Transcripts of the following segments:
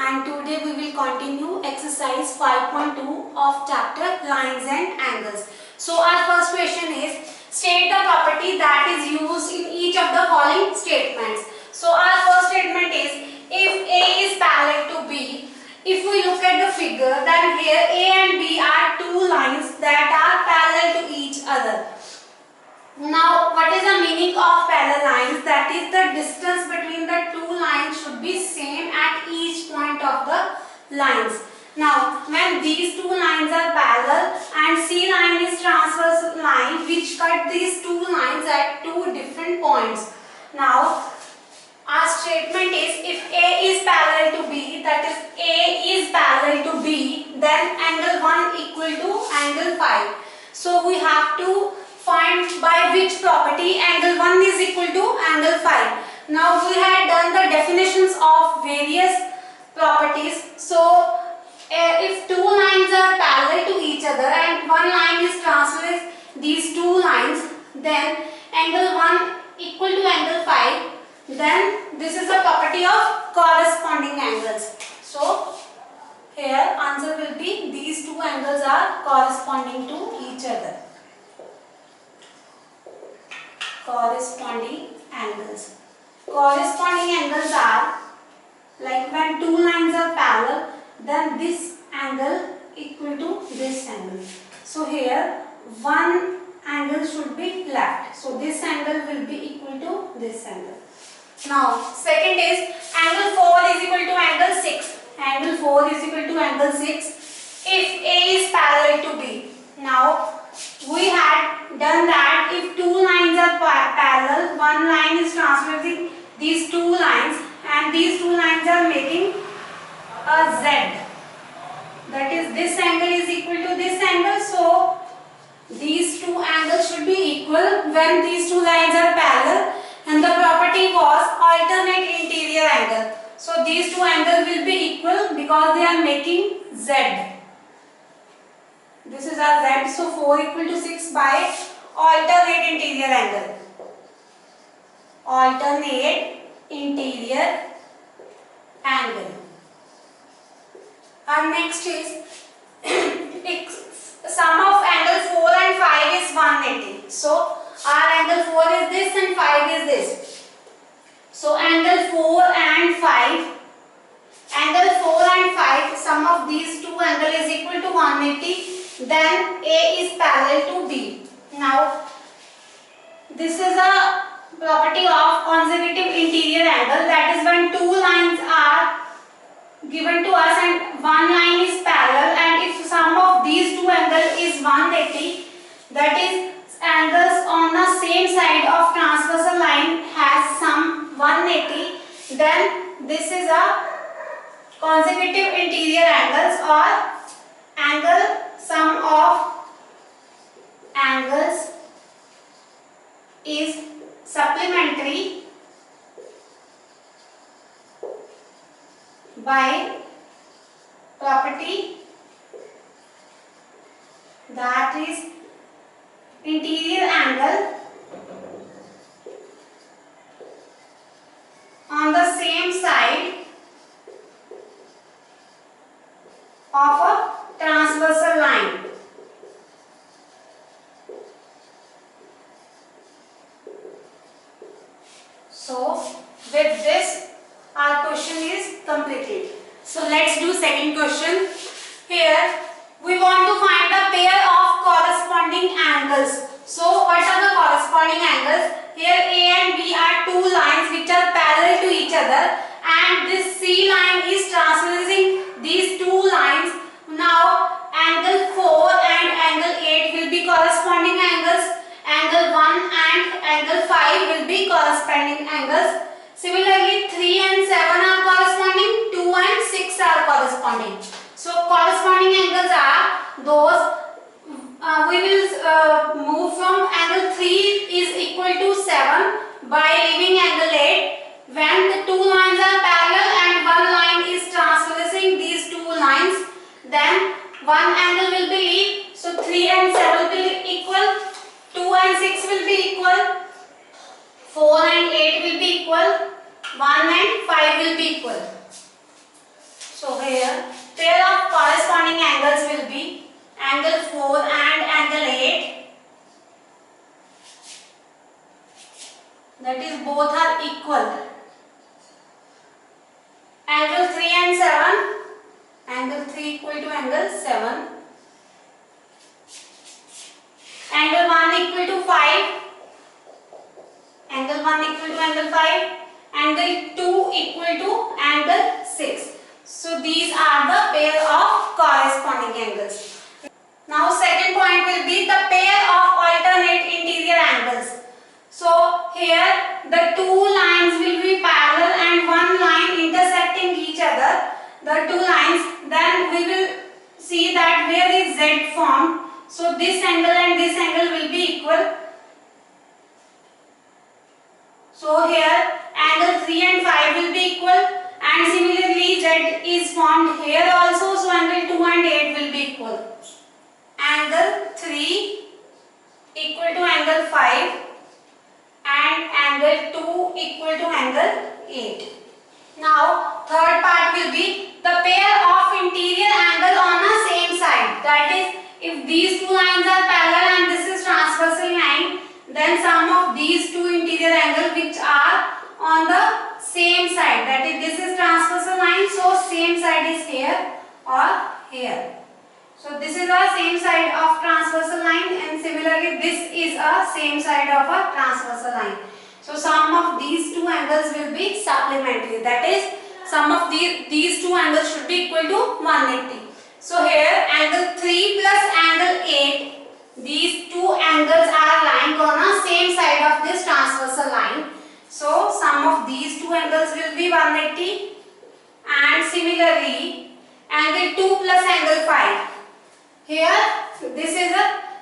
and today we will continue exercise 5.2 of chapter lines and angles. So our first question is state the property that is used in each of the following statements. So our first statement is if A is parallel to B. If we look at the figure, then here A and B are two lines that are parallel to each other. Now, what is the meaning of parallel lines? That is, the distance between the two lines should be same at each point of the lines. Now, when these two lines are parallel and C line is transverse line which cut these two lines at two different points. Now, our statement is if A is parallel to B, that is A is parallel to B, then angle 1 equal to angle 5. So, we have to find by which property angle 1 is equal to angle 5. Now we had done the definitions of various properties. So if two lines are parallel to each other and one line is transverse these two lines, then angle 1 equal to angle 5, then this is the property of corresponding angles. So here answer will be these two angles are corresponding to each other. Corresponding angles. Corresponding angles are like when two lines are parallel, then this angle equal to this angle. So here one angle should be left. So this angle will be equal to this angle. Now second is angle 4 is equal to angle 6. Angle 4 is equal to angle 6 if A is parallel to B. Now we had done that if two lines are parallel, one line is transversing these two lines and these two lines are making a Z. That is, this angle is equal to this angle. So these two angles should be equal when these two lines are parallel, and the property was alternate interior angle. So these two angles will be equal because they are making Z. This is our Z, so 4 equal to 6 by alternate interior angle. Alternate interior angle. Our next is sum of angle 4 and 5 is 180. So our angle 4 is this and 5 is this. So angle 4 and 5. Angle 4 and 5, sum of these two angles is equal to 180. Then A is parallel to B. Now this is a property of consecutive interior angle, that is when two lines are given to us and one line is parallel, and if sum of these two angles is 180, that is angles on the same side of transversal line has sum 180, then this is a consecutive interior angles, or angle sum of angles is supplementary by property that is interior angle on the same side of a transversal line. So with this our question is completed. So let's do second question. Here we want to find the pair of corresponding angles. So what are the corresponding angles? Here A and B are two lines which are parallel to each other, and this C line is transversing these two lines. Now angle 4 and angle 8 will be corresponding angles. Angle 1 and angle 5 will be corresponding angles. Similarly 3 and 7 are corresponding, 2 and 6 are corresponding. So corresponding angles are those, we will move from angle 3 is equal to 7 by leaving angle 8 when the two lines are parallel and one line is transversing these two lines, then one angle will be leave. So 3 and 7 will be equal, 2 and 6 will be equal, 4 and 8 will be equal, 1 and 5 will be equal. So here pair of corresponding angles will be angle 4 and angle 8. That is both are equal. Angle 3 and 7. Angle 3 equal to angle 7. Angle 1 equal to 5. Angle 1 equal to angle 5. Angle 2 equal to angle 6. So these are the pair of corresponding angles. Now second point will be the pair of alternate interior angles. So here the two lines will be parallel and one line intersecting each other. The two lines, then we will see that where is Z formed. So this angle and this angle will be equal. So here angle 3 and 5 will be equal, and similarly Z is formed here also. So angle 2 and 8 will be equal. Angle 3 equal to angle 5 and angle 2 equal to angle 8. Now third part will be the pair of interior angle on a same side. That is, if these two lines are parallel and this is transversal line, then sum of these two interior angles which are on the same side. That is, this is transversal line, so same side is here or here. So this is a same side of transversal line, and similarly this is a same side of a transversal line. So sum of these two angles will be supplementary. That is, sum of these two angles should be equal to 180. So here angle 3 plus angle 8, these two angles are lying on a same side of this transversal line. So sum of these two angles will be 180, and similarly angle 2 plus angle 5. Here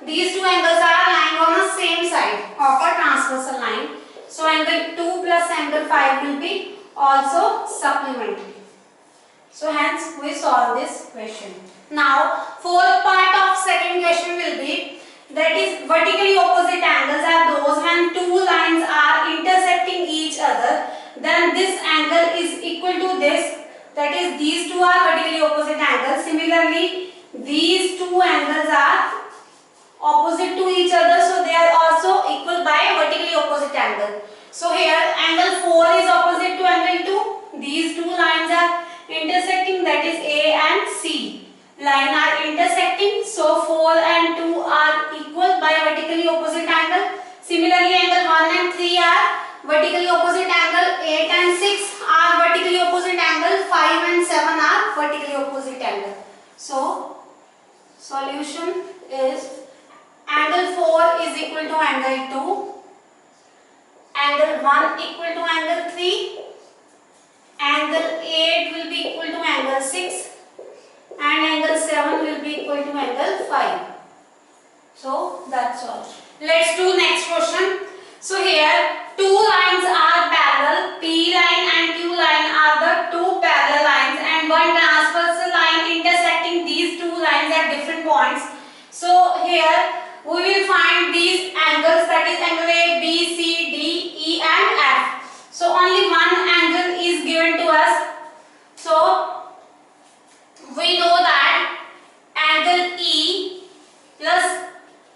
these two angles are lying on the same side of a transversal line. So angle 2 plus angle 5 will be also supplementary. So hence we solve this question. Now fourth part of second question will be, that is, vertically opposite angles are those when two lines are intersecting each other, then this angle is equal to this. That is, these two are vertically opposite angles. Similarly, these two angles are opposite to each other, so they are also equal by a vertically opposite angle. So here angle 4 is opposite to angle 2. These two lines are intersecting, that is A and C line are intersecting, so 4 and 2 are equal by a vertically opposite angle. Similarly, angle 1 and 3 are vertically opposite angle, 8 and 6 are vertically opposite angle, 5 and 7 are vertically opposite angle. So solution is angle 4 is equal to angle 2, angle 1 equal to angle 3, angle 8 will be equal to angle 6, and angle 7 will be equal to angle 5. So that's all. Let's do next question. So here two lines are parallel, P line and Q line are the two parallel lines, and one transversal line intersecting these two lines at different points. So here we will find these angles, that is angle A, B, C, D, E and F. So only one angle is given to us. So we know that angle E plus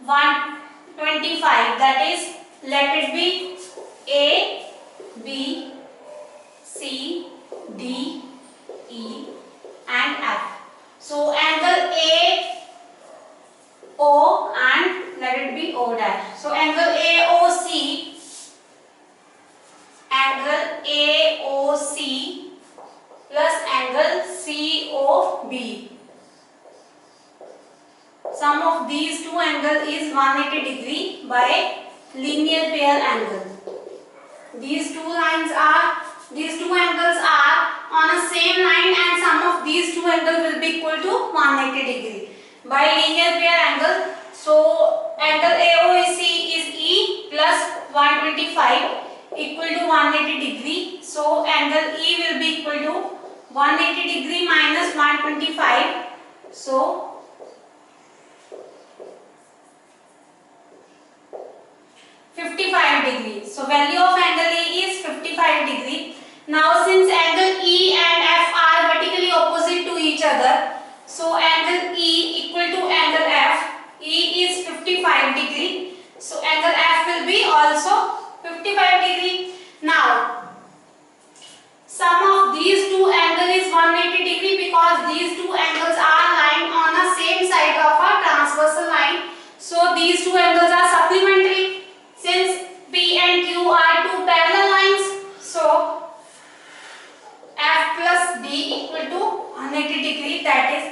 125, that is, let it be A, B, C, D, E and F. So angle A, O and let it be O dash. So angle AOC, angle AOC plus angle COB. Sum of these two angles is 180 degree by linear pair angle. These two angles are on a same line, and sum of these two angles will be equal to 180 degree by linear pair angle. So angle AOC is E plus 125 equal to 180 degree. So angle E will be equal to 180 degree minus 125. So 55 degree. So value of angle E is 55 degree. Now since angle E and F are vertically opposite 55 degree. So angle F will be also 55 degree. Now sum of these two angles is 180 degree because these two angles are lying on the same side of a transversal line. So these two angles are supplementary since P and Q are two parallel lines. So F plus D equal to 180 degree, that is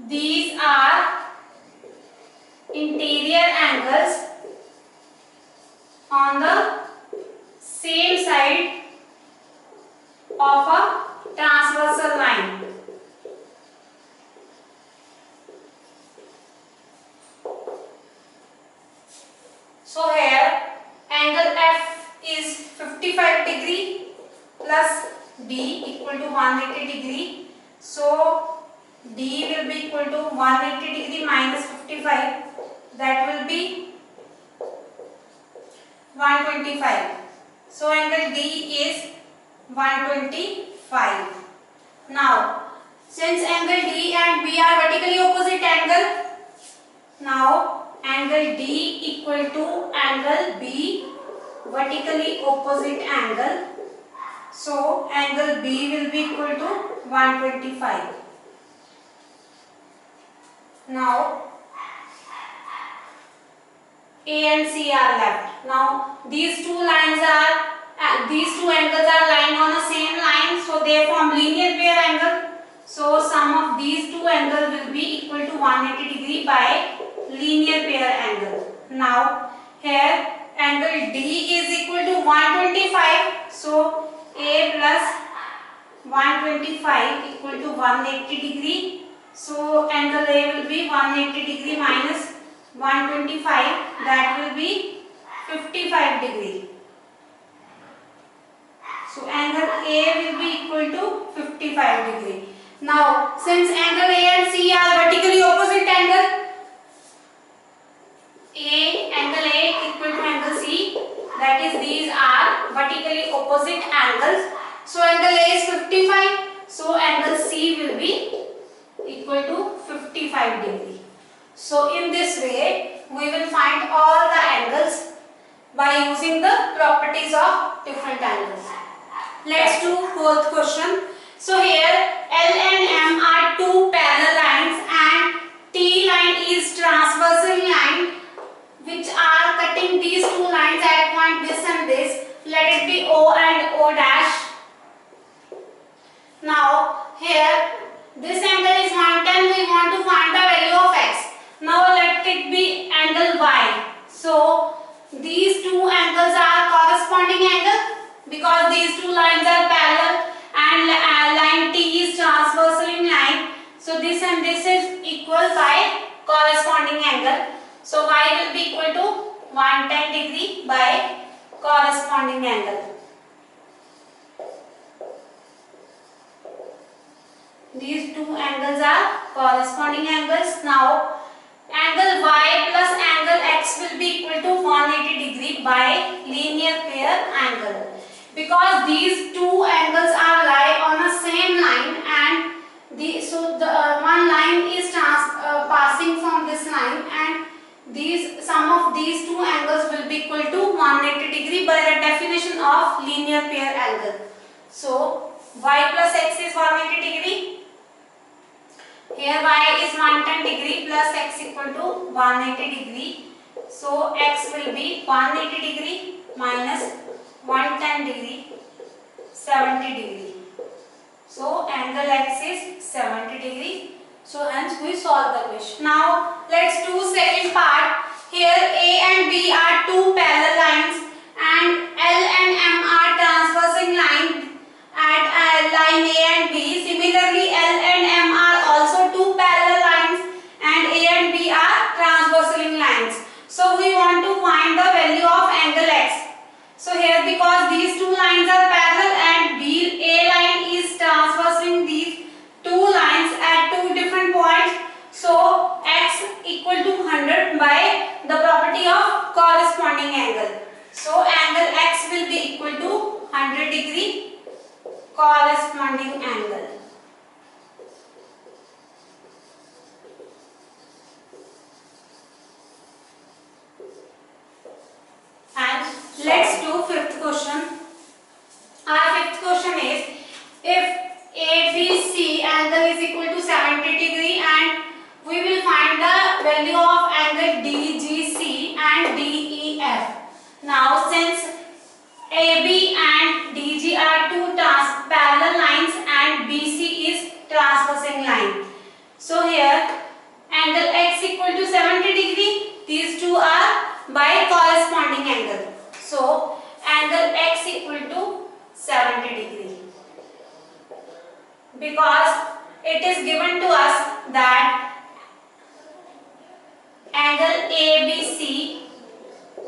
these are interior angles on the same side of a transversal line. So here angle F is 55 degree plus D equal to 180 degree. So D will be equal to 180 degree minus 55, that will be 125. So angle D is 125. Now since angle D and B are vertically opposite angle, now angle D equal to angle B, vertically opposite angle. So angle B will be equal to 125. Now A and C are left. Now these two angles are lying on the same line, so they form linear pair angle. So sum of these two angles will be equal to 180 degree by linear pair angle. Now here angle D is equal to 125. So A plus 125 equal to 180 degree. So angle A will be 180 degree minus 125, that will be 55 degree. So angle A will be equal to 55 degree. Now since angle A and C are vertically opposite angle, angle A equal to angle C, that is these are vertically opposite angles. So angle A is 55, so angle C will be equal to 55 degree. So in this way we will find all the angles by using the properties of different angles. Let's do fourth question. So here L and M are two parallel lines and T line is transversal line which are cutting these two lines at point this and this. Let it be O and O dash. Now here this angle is 110, we want to find the value of x. Now let it be angle y. So these two angles are corresponding angle because these two lines are parallel and line T is transversal in line. So this and this is equal by corresponding angle. So y will be equal to 110 degree by corresponding angle. These two angles are corresponding angles. Now angle y plus angle x will be equal to 180 degree by linear pair angle. Because these two angles are lie on the same line and one line is passing from this line and sum of these two angles will be equal to 180 degree by the definition of linear pair angle. So y plus x is 180 degree. Here y is 110 degree plus x equal to 180 degree. So x will be 180 degree minus 110 degree, 70 degree. So angle x is 70 degree. So hence we solve the question. Now let's do second part. Here A and B are two parallel lines and L and M are transversing line at line A and B. Similarly L and M are also two parallel lines and A and B are transversal lines. So we want to find the value of angle x. So here because these two lines are parallel and A line is transversing these two lines at two different points. So x equal to 100 by the property of corresponding angle. So angle x will be equal to 100 degree corresponding angle. question. Our fifth question is, if ABC angle is equal to 70 degree and we will find the value of angle DGC and DEF. Now since AB and DG are two parallel lines and BC is transversing line. So here angle X equal to 70 degree. These two are by corresponding angle. So angle X equal to 70 degree. Because it is given to us that angle ABC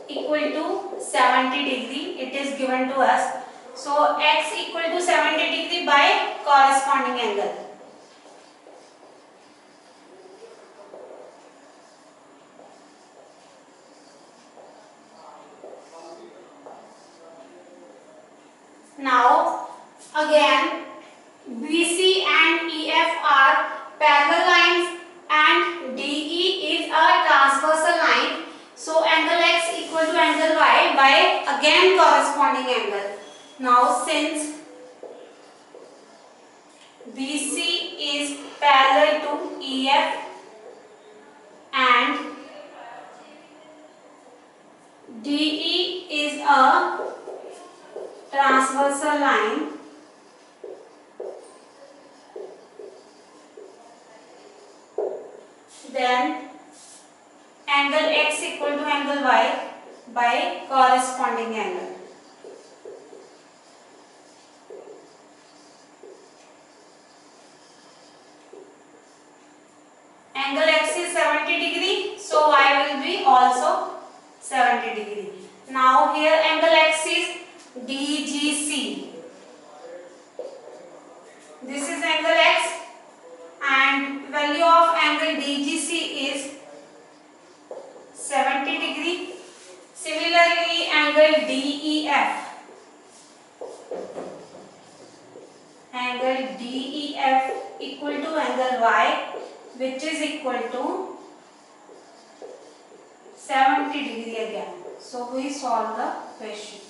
equal to 70 degree. It is given to us. So X equal to 70 degree by corresponding angle. Now again BC and EF are parallel lines and DE is a transversal line. So angle X equal to angle Y by again corresponding angle. Now since BC is parallel to EF and DE is a transversal line, then angle X equal to angle Y by corresponding angle. Angle X is 70 degree, so Y will be also 70 degree. Now here angle X is DGC. This is angle X and value of angle DGC is 70 degree. Similarly angle DEF. Angle DEF equal to angle Y, which is equal to 70 degree again. So we solve the question.